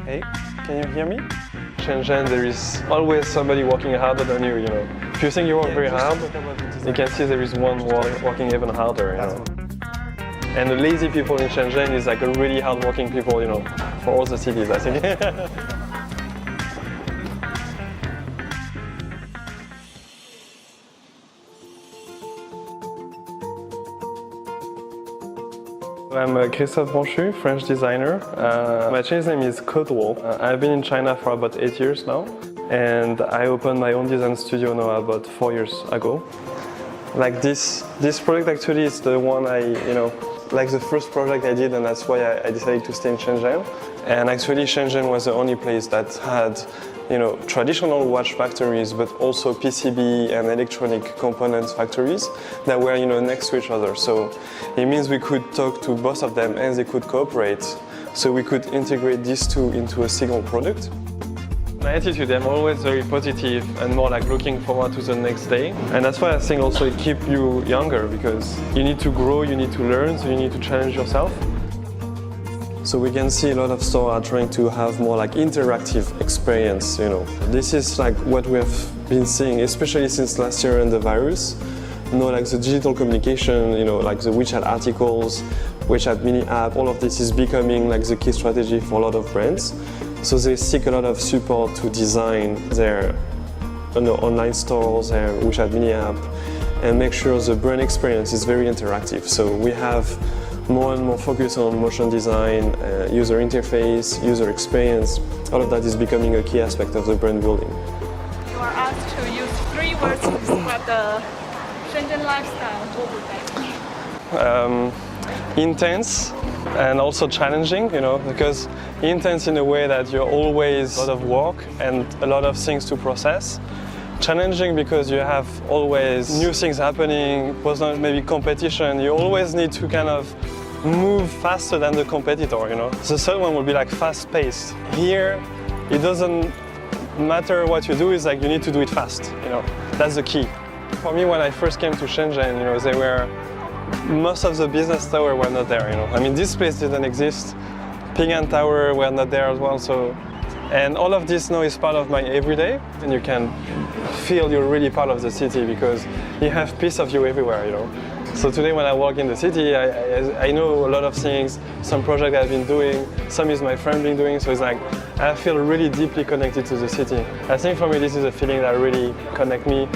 Hey, can you hear me? Shenzhen, there is always somebody working harder than you, you know. If you think you work very hard, you can see there is one working even harder, you know. And the lazy people in Shenzhen is like a really hard-working people, you know, for all the cities, I think. I'm Christophe Bonchu, French designer. My Chinese name is Codewall. I've been in China for about 8 years now, and I opened my own design studio now about 4 years ago. Like this project actually is the one like the first project I did, and that's why I decided to stay in Shenzhen. And actually Shenzhen was the only place that had, you know, traditional watch factories, but also PCB and electronic components factories that were, you know, next to each other. So it means we could talk to both of them and they could cooperate. So we could integrate these two into a single product. My attitude, I'm always very positive and more like looking forward to the next day. And that's why I think also it keeps you younger, because you need to grow, you need to learn, so you need to challenge yourself. So we can see a lot of stores are trying to have more like interactive experience, you know. This is like what we have been seeing, especially since last year and the virus. You know, like the digital communication, you know, like the WeChat articles, WeChat mini app, all of this is becoming like the key strategy for a lot of brands. So they seek a lot of support to design their online stores, their WeChat mini app, and make sure the brand experience is very interactive. So we have more and more focus on motion design, user interface, user experience. All of that is becoming a key aspect of the brand building. You are asked to use 3 words to describe the Shenzhen lifestyle. What would that be? Intense and also challenging, you know, because intense in a way that you're always a lot of work and a lot of things to process. Challenging because you have always new things happening, maybe competition. You always need to kind of move faster than the competitor, you know. The third one will be like fast-paced. Here, it doesn't matter what you do, it's like you need to do it fast, you know. That's the key. For me, when I first came to Shenzhen, you know, most of the business tower were not there, you know. I mean, this place didn't exist. Ping An Tower were not there as well, so. And all of this now is part of my everyday, and you can feel you're really part of the city because you have piece of you everywhere, you know. So today when I walk in the city, I know a lot of things, some project I've been doing, some is my friend been doing, so it's like I feel really deeply connected to the city. I think for me this is a feeling that really connect me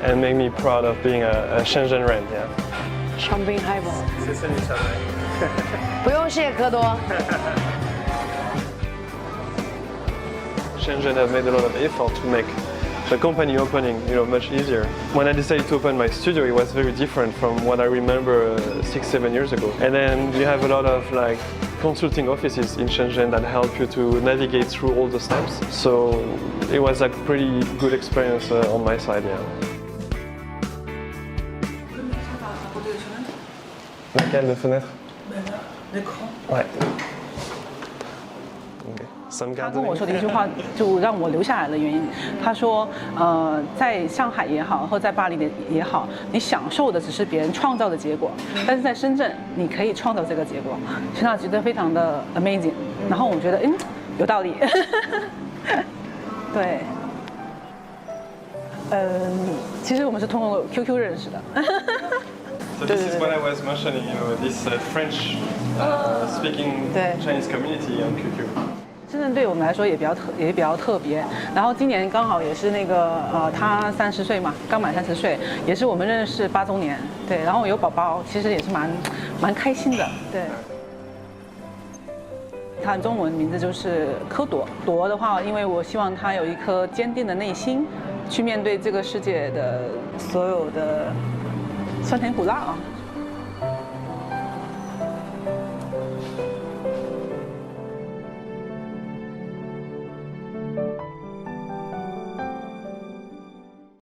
and make me proud of being a Shenzhen ren, yeah. 香槟 highball。谢谢你，小梅。不用谢，科多。 Shenzhen have made a lot of effort to make the company opening, you know, much easier. When I decided to open my studio, it was very different from what I remember 6-7 years ago. And then you have a lot of like consulting offices in Shenzhen that help you to navigate through all the steps. So it was a pretty good experience on my side, yeah. Laquelle de fenêtre? L'écran. Ouais. 他跟我说的一句话，就让我留下来的原因。他说，在上海也好，或在巴黎也好，你享受的只是别人创造的结果，但是在深圳，你可以创造这个结果。所以他觉得非常的 amazing。然后我觉得，有道理。对。其实我们是通过 QQ 认识的。So this is what I was mentioning, you know, this French speaking Chinese community on QQ. 深圳对我们来说也比较特别，然后今年刚好也是那个他30岁嘛，刚满30岁，也是我们认识8周年，对，然后有宝宝，其实也是蛮开心的，对。他中文名字就是蝌蚪，朵的话，因为我希望他有一颗坚定的内心，去面对这个世界的所有的酸甜苦辣啊。